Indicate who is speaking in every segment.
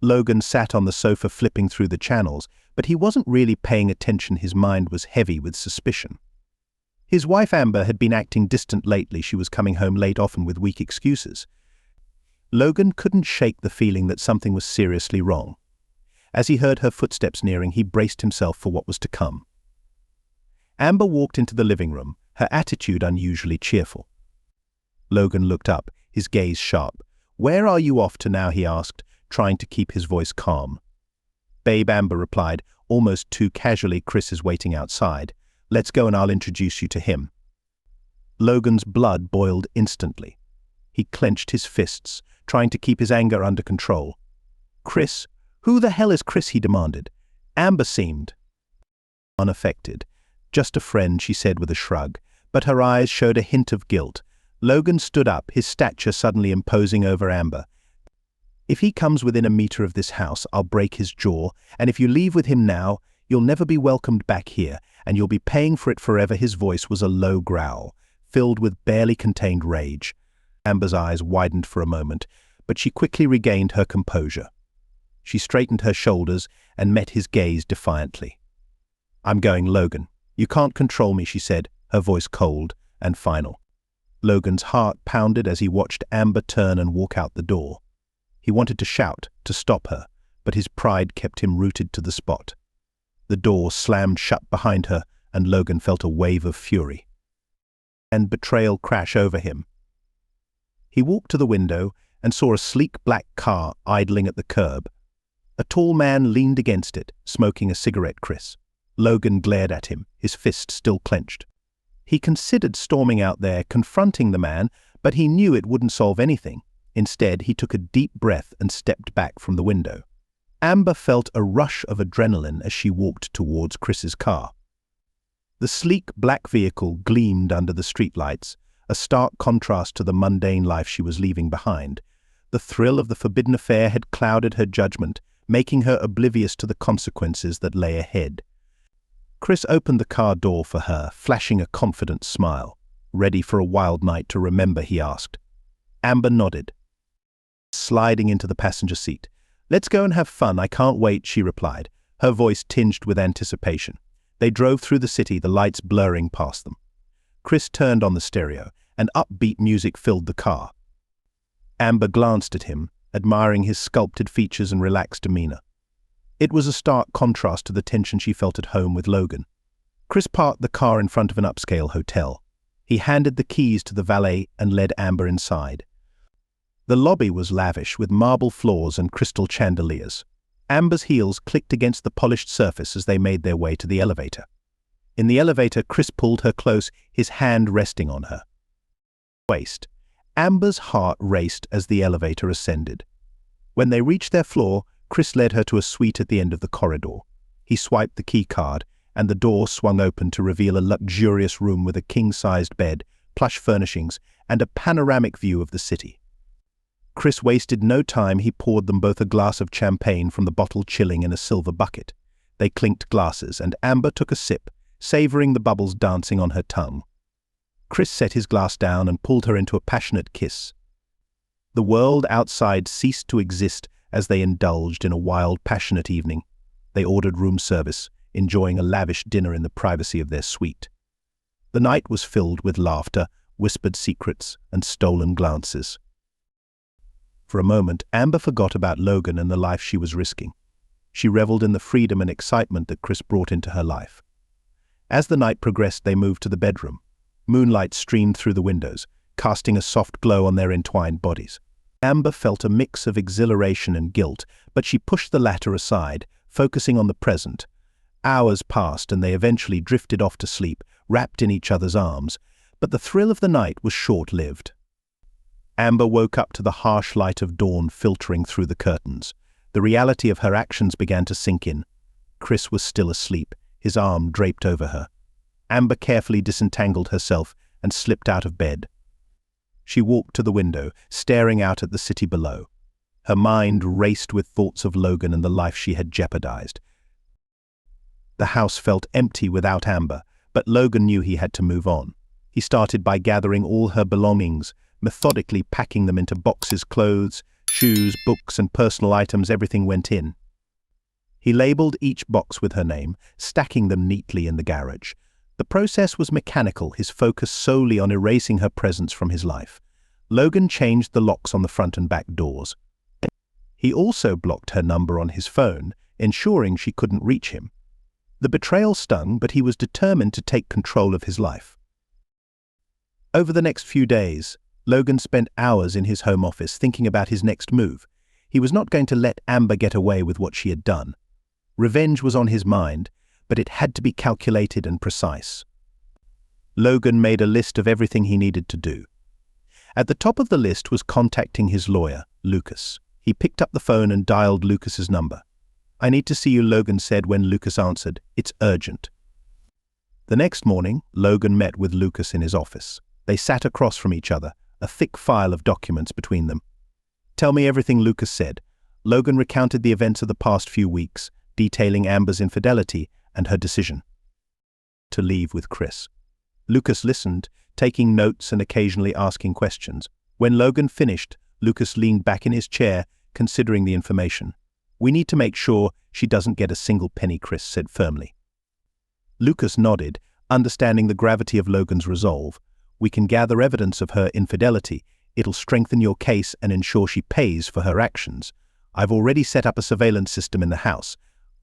Speaker 1: Logan sat on the sofa flipping through the channels, but he wasn't really paying attention. His mind was heavy with suspicion. His wife Amber had been acting distant lately. She was coming home late, often with weak excuses. Logan couldn't shake the feeling that something was seriously wrong. As he heard her footsteps nearing, he braced himself for what was to come. Amber walked into the living room, her attitude unusually cheerful. Logan looked up, his gaze sharp. "Where are you off to now?" he asked, trying to keep his voice calm. "Babe," Amber replied, almost too casually. "Chris is waiting outside. Let's go and I'll introduce you to him." Logan's blood boiled instantly. He clenched his fists, trying to keep his anger under control. "Chris? Who the hell is Chris?" he demanded. Amber seemed unaffected. "Just a friend," she said with a shrug, but her eyes showed a hint of guilt. Logan stood up, his stature suddenly imposing over Amber. "If he comes within a meter of this house, I'll break his jaw, and if you leave with him now, you'll never be welcomed back here, and you'll be paying for it forever." His voice was a low growl, filled with barely contained rage. Amber's eyes widened for a moment, but she quickly regained her composure. She straightened her shoulders and met his gaze defiantly. "I'm going, Logan. You can't control me," she said, her voice cold and final. Logan's heart pounded as he watched Amber turn and walk out the door. He wanted to shout, to stop her, but his pride kept him rooted to the spot. The door slammed shut behind her, and Logan felt a wave of fury and betrayal crash over him. He walked to the window and saw a sleek black car idling at the curb. A tall man leaned against it, smoking a cigarette. "Chris." Logan glared at him, his fist still clenched. He considered storming out there, confronting the man, but he knew it wouldn't solve anything. Instead, he took a deep breath and stepped back from the window. Amber felt a rush of adrenaline as she walked towards Chris's car. The sleek black vehicle gleamed under the streetlights, a stark contrast to the mundane life she was leaving behind. The thrill of the forbidden affair had clouded her judgment, making her oblivious to the consequences that lay ahead. Chris opened the car door for her, flashing a confident smile. "Ready for a wild night to remember?" he asked. Amber nodded, sliding into the passenger seat. "Let's go and have fun. I can't wait," she replied, her voice tinged with anticipation. They drove through the city, the lights blurring past them. Chris turned on the stereo, and upbeat music filled the car. Amber glanced at him, admiring his sculpted features and relaxed demeanor. It was a stark contrast to the tension she felt at home with Logan. Chris parked the car in front of an upscale hotel. He handed the keys to the valet and led Amber inside. The lobby was lavish, with marble floors and crystal chandeliers. Amber's heels clicked against the polished surface as they made their way to the elevator. In the elevator, Chris pulled her close, his hand resting on her waist. Amber's heart raced as the elevator ascended. When they reached their floor, Chris led her to a suite at the end of the corridor. He swiped the key card, and the door swung open to reveal a luxurious room with a king-sized bed, plush furnishings, and a panoramic view of the city. Chris wasted no time. He poured them both a glass of champagne from the bottle, chilling in a silver bucket. They clinked glasses, and Amber took a sip, savoring the bubbles dancing on her tongue. Chris set his glass down and pulled her into a passionate kiss. The world outside ceased to exist as they indulged in a wild, passionate evening. They ordered room service, enjoying a lavish dinner in the privacy of their suite. The night was filled with laughter, whispered secrets, and stolen glances. For a moment, Amber forgot about Logan and the life she was risking. She reveled in the freedom and excitement that Chris brought into her life. As the night progressed, they moved to the bedroom. Moonlight streamed through the windows, casting a soft glow on their entwined bodies. Amber felt a mix of exhilaration and guilt, but she pushed the latter aside, focusing on the present. Hours passed and they eventually drifted off to sleep, wrapped in each other's arms, but the thrill of the night was short-lived. Amber woke up to the harsh light of dawn filtering through the curtains. The reality of her actions began to sink in. Chris was still asleep, his arm draped over her. Amber carefully disentangled herself and slipped out of bed. She walked to the window, staring out at the city below. Her mind raced with thoughts of Logan and the life she had jeopardized. The house felt empty without Amber, but Logan knew he had to move on. He started by gathering all her belongings, methodically packing them into boxes: clothes, Shoes, books, and personal items, everything went in. He labeled each box with her name, stacking them neatly in the garage. The process was mechanical, his focus solely on erasing her presence from his life. Logan changed the locks on the front and back doors. He also blocked her number on his phone, ensuring she couldn't reach him. The betrayal stung, but he was determined to take control of his life. Over the next few days, Logan spent hours in his home office thinking about his next move. He was not going to let Amber get away with what she had done. Revenge was on his mind, but it had to be calculated and precise. Logan made a list of everything he needed to do. At the top of the list was contacting his lawyer, Lucas. He picked up the phone and dialed Lucas's number. "I need to see you," Logan said when Lucas answered. "It's urgent." The next morning, Logan met with Lucas in his office. They sat across from each other, a thick file of documents between them. "Tell me everything," Lucas said. Logan recounted the events of the past few weeks, detailing Amber's infidelity and her decision to leave with Chris. Lucas listened, taking notes and occasionally asking questions. When Logan finished, Lucas leaned back in his chair, considering the information. "We need to make sure she doesn't get a single penny," Chris said firmly. Lucas nodded, understanding the gravity of Logan's resolve. "We can gather evidence of her infidelity. It'll strengthen your case and ensure she pays for her actions. I've already set up a surveillance system in the house.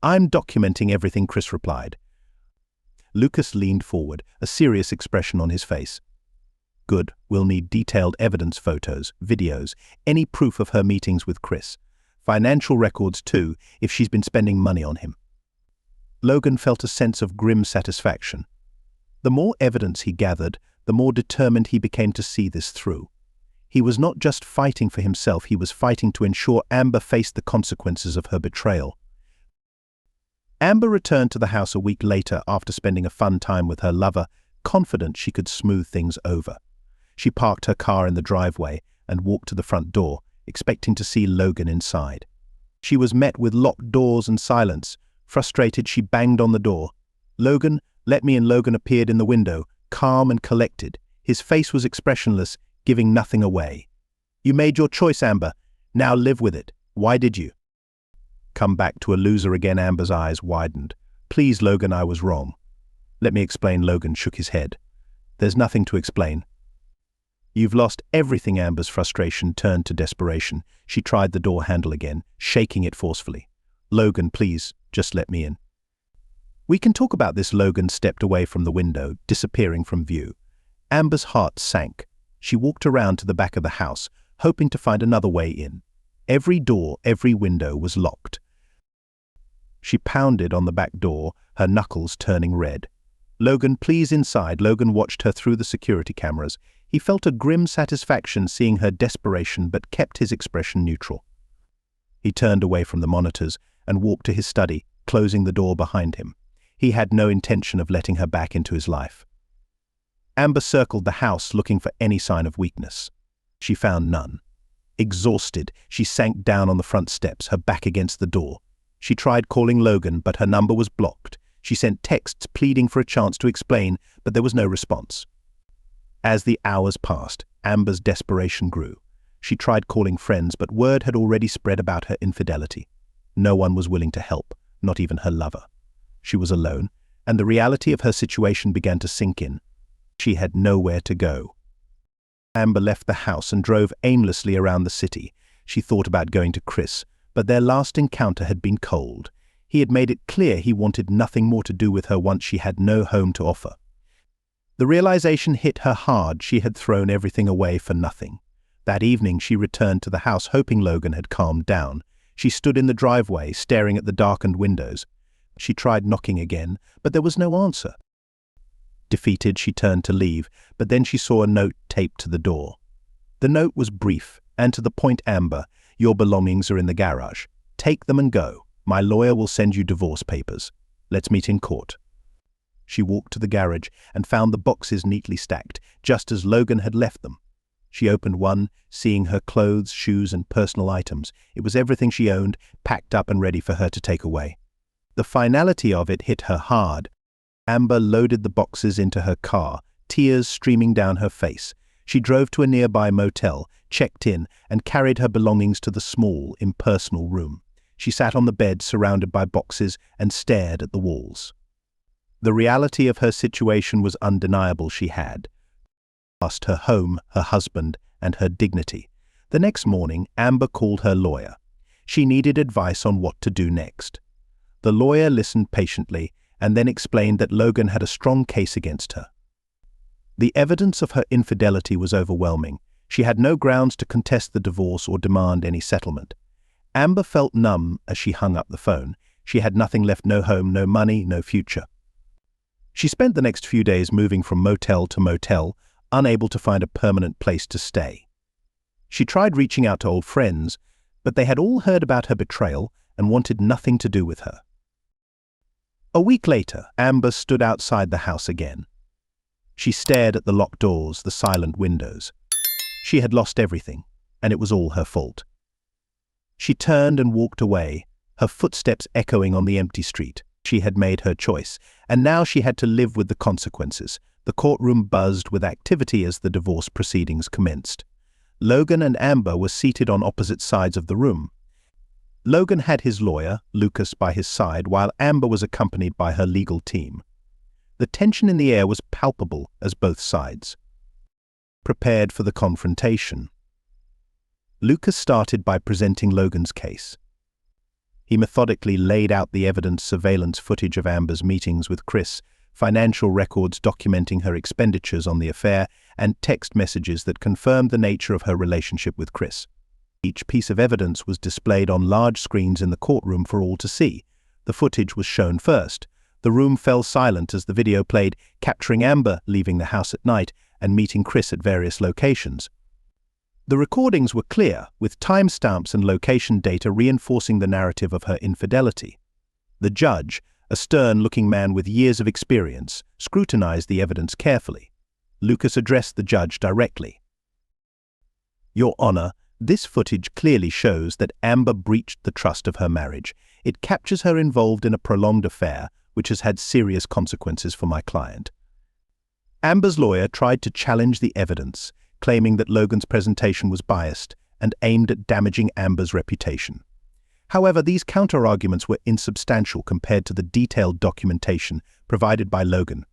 Speaker 1: I'm documenting everything," Chris replied. Lucas leaned forward, a serious expression on his face. "Good. We'll need detailed evidence, photos, videos, any proof of her meetings with Chris. Financial records too, if she's been spending money on him." Logan felt a sense of grim satisfaction. The more evidence he gathered, the more determined he became to see this through. He was not just fighting for himself, he was fighting to ensure Amber faced the consequences of her betrayal. Amber returned to the house a week later after spending a fun time with her lover, confident she could smooth things over. She parked her car in the driveway and walked to the front door, expecting to see Logan inside. She was met with locked doors and silence. Frustrated, she banged on the door. "Logan, let me in." Logan appeared in the window, calm and collected. His face was expressionless, giving nothing away. "You made your choice, Amber. Now live with it. Why did you come back to a loser again?" Amber's eyes widened. "Please, Logan, I was wrong." "Let me explain." Logan shook his head. "There's nothing to explain. You've lost everything." Amber's frustration turned to desperation. She tried the door handle again, shaking it forcefully. "Logan, please, just let me in." "We can talk about this." Logan stepped away from the window, disappearing from view. Amber's heart sank. She walked around to the back of the house, hoping to find another way in. Every door, every window was locked. She pounded on the back door, her knuckles turning red. "Logan, please, inside." Logan watched her through the security cameras. He felt a grim satisfaction seeing her desperation, but kept his expression neutral. He turned away from the monitors and walked to his study, closing the door behind him. He had no intention of letting her back into his life. Amber circled the house looking for any sign of weakness. She found none. Exhausted, she sank down on the front steps, her back against the door. She tried calling Logan, but her number was blocked. She sent texts pleading for a chance to explain, but there was no response. As the hours passed, Amber's desperation grew. She tried calling friends, but word had already spread about her infidelity. No one was willing to help, not even her lover. She was alone, and the reality of her situation began to sink in. She had nowhere to go. Amber left the house and drove aimlessly around the city. She thought about going to Chris, but their last encounter had been cold. He had made it clear he wanted nothing more to do with her once she had no home to offer. The realization hit her hard. She had thrown everything away for nothing. That evening she returned to the house hoping Logan had calmed down. She stood in the driveway, staring at the darkened windows. She tried knocking again, but there was no answer. Defeated, she turned to leave, but then she saw a note taped to the door. The note was brief and to the point. "Amber, your belongings are in the garage. Take them and go. My lawyer will send you divorce papers. Let's meet in court." She walked to the garage and found the boxes neatly stacked, just as Logan had left them. She opened one, seeing her clothes, shoes, and personal items. It was everything she owned, packed up and ready for her to take away. The finality of it hit her hard. Amber loaded the boxes into her car, tears streaming down her face. She drove to a nearby motel, checked in, and carried her belongings to the small, impersonal room. She sat on the bed surrounded by boxes and stared at the walls. The reality of her situation was undeniable. She had lost her home, her husband, and her dignity. The next morning, Amber called her lawyer. She needed advice on what to do next. The lawyer listened patiently and then explained that Logan had a strong case against her. The evidence of her infidelity was overwhelming. She had no grounds to contest the divorce or demand any settlement. Amber felt numb as she hung up the phone. She had nothing left, no home, no money, no future. She spent the next few days moving from motel to motel, unable to find a permanent place to stay. She tried reaching out to old friends, but they had all heard about her betrayal and wanted nothing to do with her. A week later, Amber stood outside the house again. She stared at the locked doors, the silent windows. She had lost everything, and it was all her fault. She turned and walked away, her footsteps echoing on the empty street. She had made her choice, and now she had to live with the consequences. The courtroom buzzed with activity as the divorce proceedings commenced. Logan and Amber were seated on opposite sides of the room. Logan had his lawyer, Lucas, by his side, while Amber was accompanied by her legal team. The tension in the air was palpable as both sides prepared for the confrontation. Lucas started by presenting Logan's case. He methodically laid out the evidence: surveillance footage of Amber's meetings with Chris, financial records documenting her expenditures on the affair, and text messages that confirmed the nature of her relationship with Chris. Each piece of evidence was displayed on large screens in the courtroom for all to see. The footage was shown first. The room fell silent as the video played, capturing Amber leaving the house at night and meeting Chris at various locations. The recordings were clear, with timestamps and location data reinforcing the narrative of her infidelity. The judge, a stern-looking man with years of experience, scrutinized the evidence carefully. Lucas addressed the judge directly. "Your Honor, this footage clearly shows that Amber breached the trust of her marriage. It captures her involved in a prolonged affair, which has had serious consequences for my client." Amber's lawyer tried to challenge the evidence, claiming that Logan's presentation was biased and aimed at damaging Amber's reputation. However, these counter-arguments were insubstantial compared to the detailed documentation provided by Logan.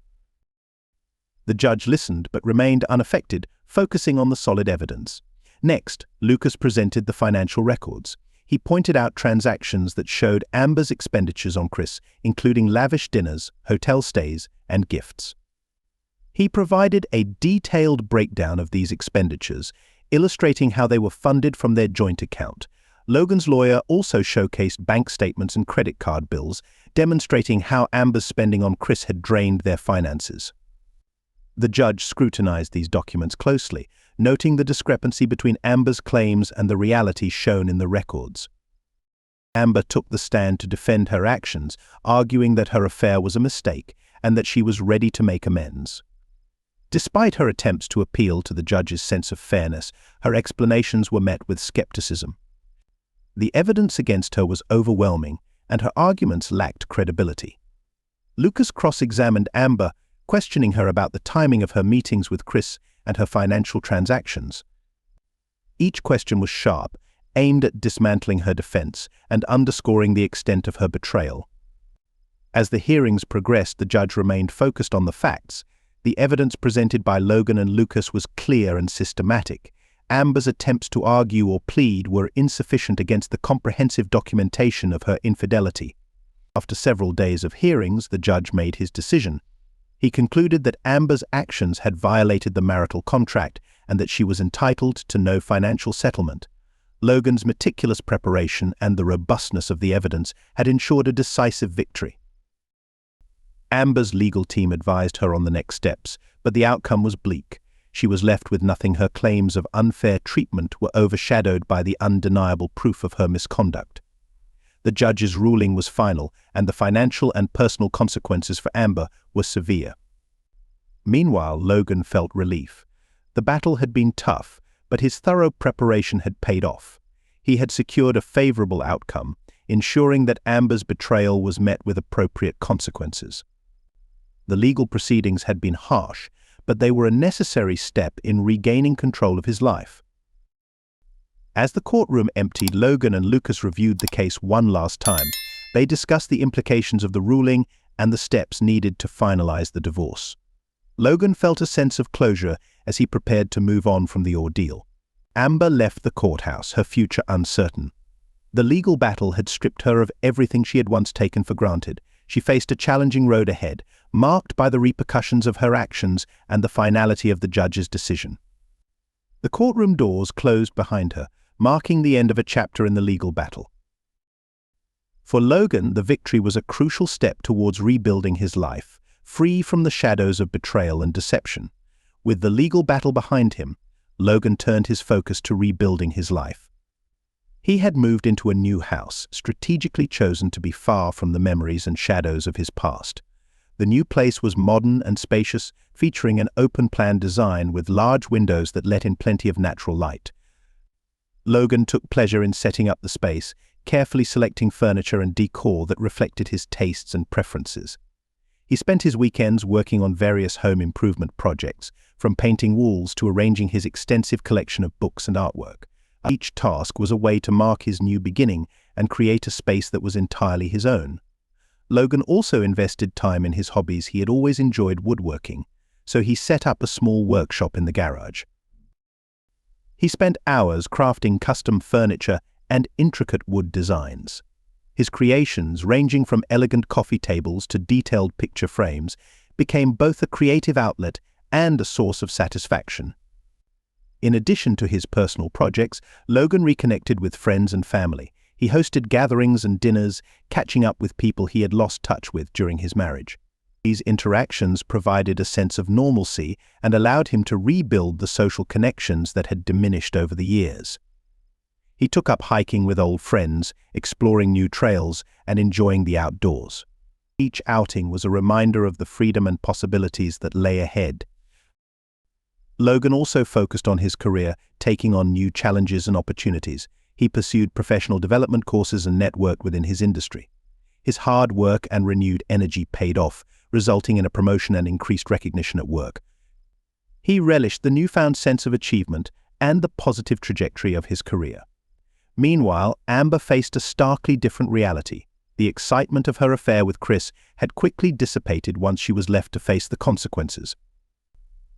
Speaker 1: The judge listened but remained unaffected, focusing on the solid evidence. Next, Lucas presented the financial records. He pointed out transactions that showed Amber's expenditures on Chris, including lavish dinners, hotel stays, and gifts. He provided a detailed breakdown of these expenditures, illustrating how they were funded from their joint account. Logan's lawyer also showcased bank statements and credit card bills, demonstrating how Amber's spending on Chris had drained their finances. The judge scrutinized these documents closely, noting the discrepancy between Amber's claims and the reality shown in the records. Amber took the stand to defend her actions, arguing that her affair was a mistake and that she was ready to make amends. Despite her attempts to appeal to the judge's sense of fairness, her explanations were met with skepticism. The evidence against her was overwhelming, and her arguments lacked credibility. Lucas cross-examined Amber, questioning her about the timing of her meetings with Chris and her financial transactions. Each question was sharp, aimed at dismantling her defense and underscoring the extent of her betrayal. As the hearings progressed, the judge remained focused on the facts. The evidence presented by Logan and Lucas was clear and systematic. Amber's attempts to argue or plead were insufficient against the comprehensive documentation of her infidelity. After several days of hearings, the judge made his decision. He concluded that Amber's actions had violated the marital contract and that she was entitled to no financial settlement. Logan's meticulous preparation and the robustness of the evidence had ensured a decisive victory. Amber's legal team advised her on the next steps, but the outcome was bleak. She was left with nothing. Her claims of unfair treatment were overshadowed by the undeniable proof of her misconduct. The judge's ruling was final, and the financial and personal consequences for Amber were severe. Meanwhile, Logan felt relief. The battle had been tough, but his thorough preparation had paid off. He had secured a favorable outcome, ensuring that Amber's betrayal was met with appropriate consequences. The legal proceedings had been harsh, but they were a necessary step in regaining control of his life. As the courtroom emptied, Logan and Lucas reviewed the case one last time. They discussed the implications of the ruling and the steps needed to finalize the divorce. Logan felt a sense of closure as he prepared to move on from the ordeal. Amber left the courthouse, her future uncertain. The legal battle had stripped her of everything she had once taken for granted. She faced a challenging road ahead, marked by the repercussions of her actions and the finality of the judge's decision. The courtroom doors closed behind her, marking the end of a chapter in the legal battle. For Logan, the victory was a crucial step towards rebuilding his life, free from the shadows of betrayal and deception. With the legal battle behind him, Logan turned his focus to rebuilding his life. He had moved into a new house, strategically chosen to be far from the memories and shadows of his past. The new place was modern and spacious, featuring an open-plan design with large windows that let in plenty of natural light. Logan took pleasure in setting up the space, carefully selecting furniture and decor that reflected his tastes and preferences. He spent his weekends working on various home improvement projects, from painting walls to arranging his extensive collection of books and artwork. Each task was a way to mark his new beginning and create a space that was entirely his own. Logan also invested time in his hobbies. He had always enjoyed woodworking, so he set up a small workshop in the garage. He spent hours crafting custom furniture and intricate wood designs. His creations, ranging from elegant coffee tables to detailed picture frames, became both a creative outlet and a source of satisfaction. In addition to his personal projects, Logan reconnected with friends and family. He hosted gatherings and dinners, catching up with people he had lost touch with during his marriage. These interactions provided a sense of normalcy and allowed him to rebuild the social connections that had diminished over the years. He took up hiking with old friends, exploring new trails, and enjoying the outdoors. Each outing was a reminder of the freedom and possibilities that lay ahead. Logan also focused on his career, taking on new challenges and opportunities. He pursued professional development courses and networked within his industry. His hard work and renewed energy paid off, resulting in a promotion and increased recognition at work. He relished the newfound sense of achievement and the positive trajectory of his career. Meanwhile, Amber faced a starkly different reality. The excitement of her affair with Chris had quickly dissipated once she was left to face the consequences.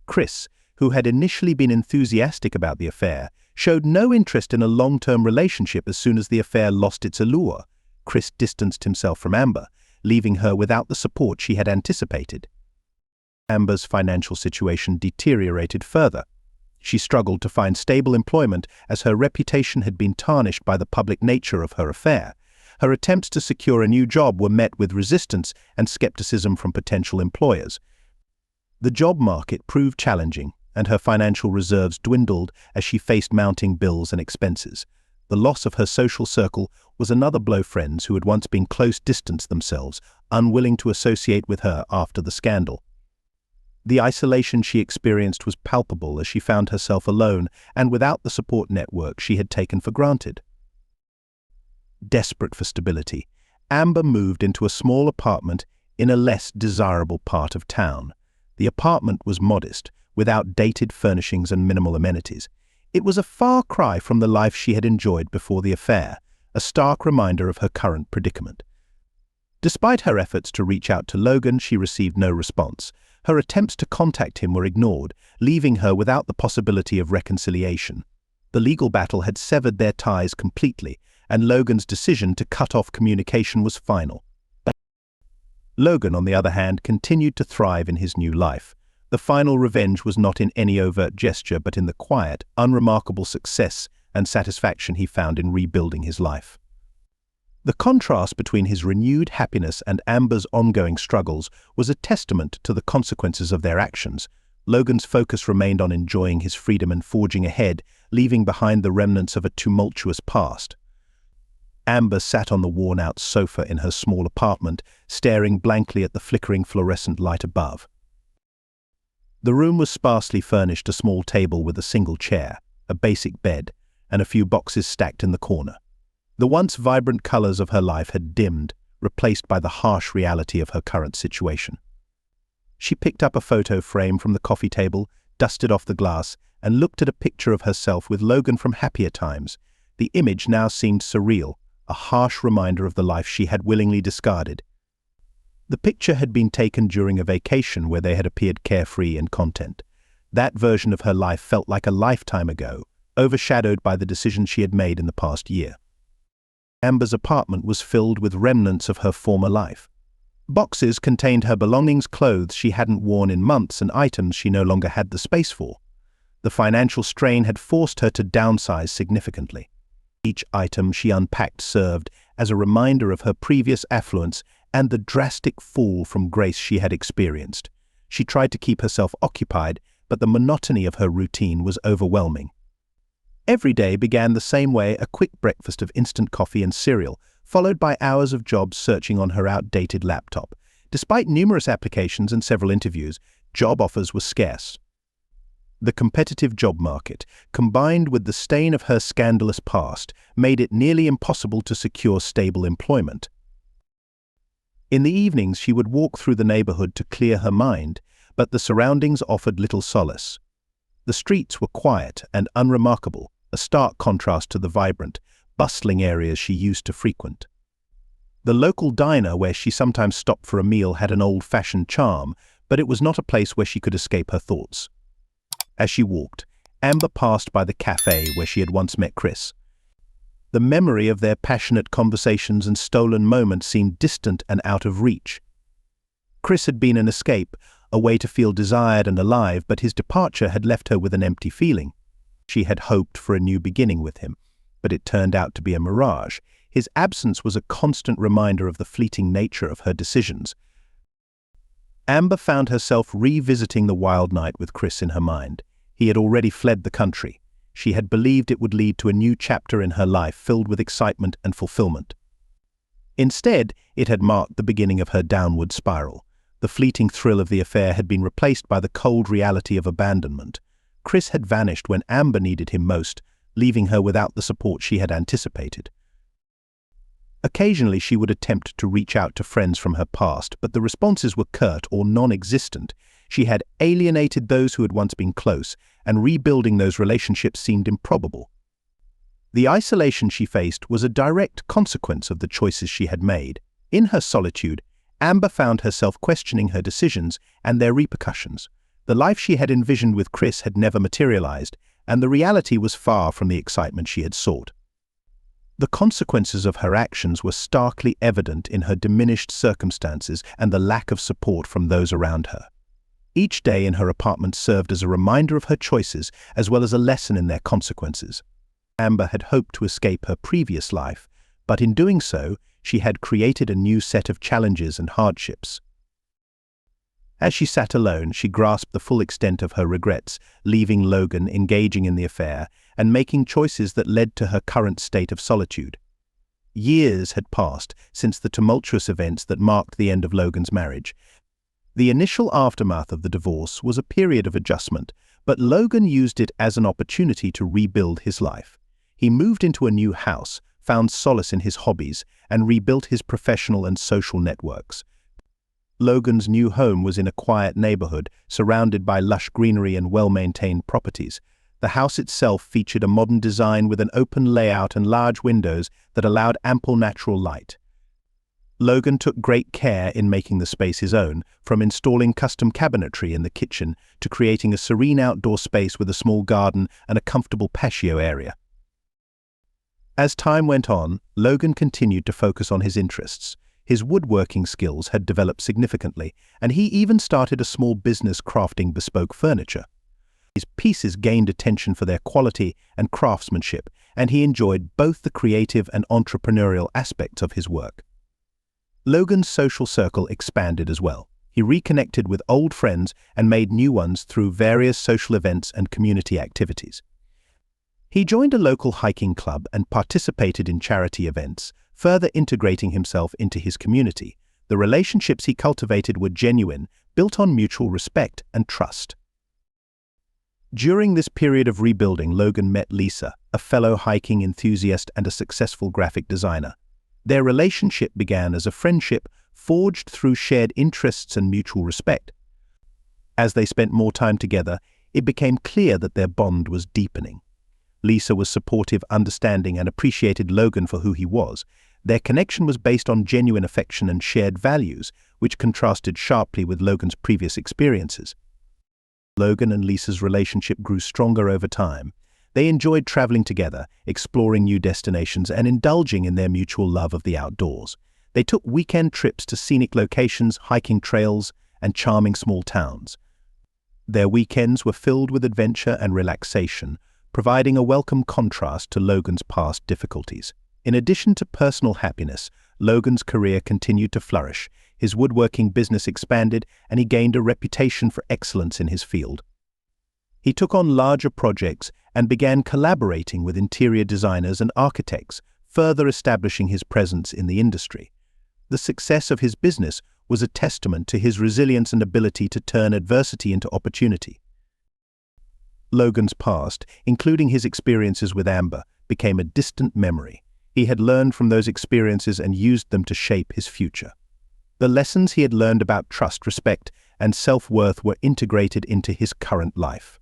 Speaker 1: Chris, who had initially been enthusiastic about the affair, showed no interest in a long-term relationship as soon as the affair lost its allure. Chris distanced himself from Amber, leaving her without the support she had anticipated. Amber's financial situation deteriorated further. She struggled to find stable employment as her reputation had been tarnished by the public nature of her affair. Her attempts to secure a new job were met with resistance and skepticism from potential employers. The job market proved challenging, and her financial reserves dwindled as she faced mounting bills and expenses. The loss of her social circle was another blow. Friends who had once been close distanced themselves, unwilling to associate with her after the scandal. The isolation she experienced was palpable as she found herself alone and without the support network she had taken for granted. Desperate for stability, Amber moved into a small apartment in a less desirable part of town. The apartment was modest, with outdated furnishings and minimal amenities. It was a far cry from the life she had enjoyed before the affair, a stark reminder of her current predicament. Despite her efforts to reach out to Logan, she received no response. Her attempts to contact him were ignored, leaving her without the possibility of reconciliation. The legal battle had severed their ties completely, and Logan's decision to cut off communication was final. Logan, on the other hand, continued to thrive in his new life. The final revenge was not in any overt gesture, but in the quiet, unremarkable success and satisfaction he found in rebuilding his life. The contrast between his renewed happiness and Amber's ongoing struggles was a testament to the consequences of their actions. Logan's focus remained on enjoying his freedom and forging ahead, leaving behind the remnants of a tumultuous past. Amber sat on the worn-out sofa in her small apartment, staring blankly at the flickering fluorescent light above. The room was sparsely furnished, a small table with a single chair, a basic bed, and a few boxes stacked in the corner. The once vibrant colors of her life had dimmed, replaced by the harsh reality of her current situation. She picked up a photo frame from the coffee table, dusted off the glass, and looked at a picture of herself with Logan from happier times. The image now seemed surreal, a harsh reminder of the life she had willingly discarded. The picture had been taken during a vacation where they had appeared carefree and content. That version of her life felt like a lifetime ago, overshadowed by the decisions she had made in the past year. Amber's apartment was filled with remnants of her former life. Boxes contained her belongings, clothes she hadn't worn in months, and items she no longer had the space for. The financial strain had forced her to downsize significantly. Each item she unpacked served as a reminder of her previous affluence and the drastic fall from grace she had experienced. She tried to keep herself occupied, but the monotony of her routine was overwhelming. Every day began the same way, a quick breakfast of instant coffee and cereal, followed by hours of jobs searching on her outdated laptop. Despite numerous applications and several interviews, job offers were scarce. The competitive job market, combined with the stain of her scandalous past, made it nearly impossible to secure stable employment. In the evenings, she would walk through the neighborhood to clear her mind, but the surroundings offered little solace. The streets were quiet and unremarkable, a stark contrast to the vibrant, bustling areas she used to frequent. The local diner where she sometimes stopped for a meal had an old-fashioned charm, but it was not a place where she could escape her thoughts. As she walked, Amber passed by the cafe where she had once met Chris. The memory of their passionate conversations and stolen moments seemed distant and out of reach. Chris had been an escape, a way to feel desired and alive, but his departure had left her with an empty feeling. She had hoped for a new beginning with him, but it turned out to be a mirage. His absence was a constant reminder of the fleeting nature of her decisions. Amber found herself revisiting the wild night with Chris in her mind. He had already fled the country. She had believed it would lead to a new chapter in her life filled with excitement and fulfillment. Instead, it had marked the beginning of her downward spiral. The fleeting thrill of the affair had been replaced by the cold reality of abandonment. Chris had vanished when Amber needed him most, leaving her without the support she had anticipated. Occasionally she would attempt to reach out to friends from her past, but the responses were curt or non-existent. She had alienated those who had once been close, and rebuilding those relationships seemed improbable. The isolation she faced was a direct consequence of the choices she had made. In her solitude, Amber found herself questioning her decisions and their repercussions. The life she had envisioned with Chris had never materialized, and the reality was far from the excitement she had sought. The consequences of her actions were starkly evident in her diminished circumstances and the lack of support from those around her. Each day in her apartment served as a reminder of her choices as well as a lesson in their consequences. Amber had hoped to escape her previous life, but in doing so, she had created a new set of challenges and hardships. As she sat alone, she grasped the full extent of her regrets, leaving Logan, engaging in the affair, and making choices that led to her current state of solitude. Years had passed since the tumultuous events that marked the end of Logan's marriage. The initial aftermath of the divorce was a period of adjustment, but Logan used it as an opportunity to rebuild his life. He moved into a new house, found solace in his hobbies, and rebuilt his professional and social networks. Logan's new home was in a quiet neighborhood, surrounded by lush greenery and well-maintained properties. The house itself featured a modern design with an open layout and large windows that allowed ample natural light. Logan took great care in making the space his own, from installing custom cabinetry in the kitchen to creating a serene outdoor space with a small garden and a comfortable patio area. As time went on, Logan continued to focus on his interests. His woodworking skills had developed significantly, and he even started a small business crafting bespoke furniture. His pieces gained attention for their quality and craftsmanship, and he enjoyed both the creative and entrepreneurial aspects of his work. Logan's social circle expanded as well. He reconnected with old friends and made new ones through various social events and community activities. He joined a local hiking club and participated in charity events, further integrating himself into his community. The relationships he cultivated were genuine, built on mutual respect and trust. During this period of rebuilding, Logan met Lisa, a fellow hiking enthusiast and a successful graphic designer. Their relationship began as a friendship forged through shared interests and mutual respect. As they spent more time together, it became clear that their bond was deepening. Lisa was supportive, understanding, and appreciated Logan for who he was. Their connection was based on genuine affection and shared values, which contrasted sharply with Logan's previous experiences. Logan and Lisa's relationship grew stronger over time. They enjoyed traveling together, exploring new destinations, and indulging in their mutual love of the outdoors. They took weekend trips to scenic locations, hiking trails, and charming small towns. Their weekends were filled with adventure and relaxation, providing a welcome contrast to Logan's past difficulties. In addition to personal happiness, Logan's career continued to flourish. His woodworking business expanded, and he gained a reputation for excellence in his field. He took on larger projects and began collaborating with interior designers and architects, further establishing his presence in the industry. The success of his business was a testament to his resilience and ability to turn adversity into opportunity. Logan's past, including his experiences with Amber, became a distant memory. He had learned from those experiences and used them to shape his future. The lessons he had learned about trust, respect, and self-worth were integrated into his current life.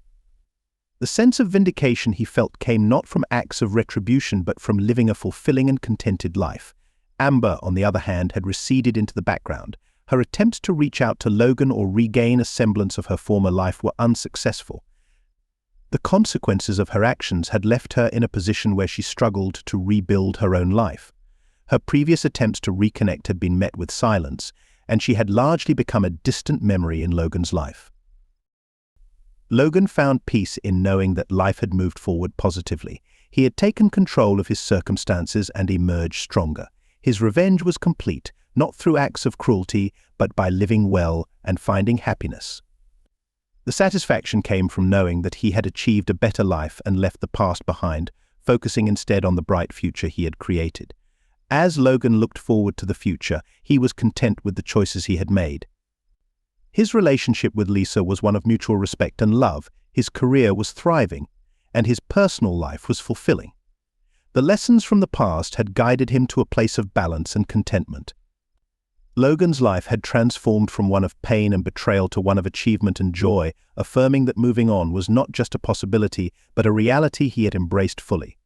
Speaker 1: The sense of vindication he felt came not from acts of retribution but from living a fulfilling and contented life. Amber, on the other hand, had receded into the background. Her attempts to reach out to Logan or regain a semblance of her former life were unsuccessful. The consequences of her actions had left her in a position where she struggled to rebuild her own life. Her previous attempts to reconnect had been met with silence, and she had largely become a distant memory in Logan's life. Logan found peace in knowing that life had moved forward positively. He had taken control of his circumstances and emerged stronger. His revenge was complete, not through acts of cruelty, but by living well and finding happiness. The satisfaction came from knowing that he had achieved a better life and left the past behind, focusing instead on the bright future he had created. As Logan looked forward to the future, he was content with the choices he had made. His relationship with Lisa was one of mutual respect and love, his career was thriving, and his personal life was fulfilling. The lessons from the past had guided him to a place of balance and contentment. Logan's life had transformed from one of pain and betrayal to one of achievement and joy, affirming that moving on was not just a possibility, but a reality he had embraced fully.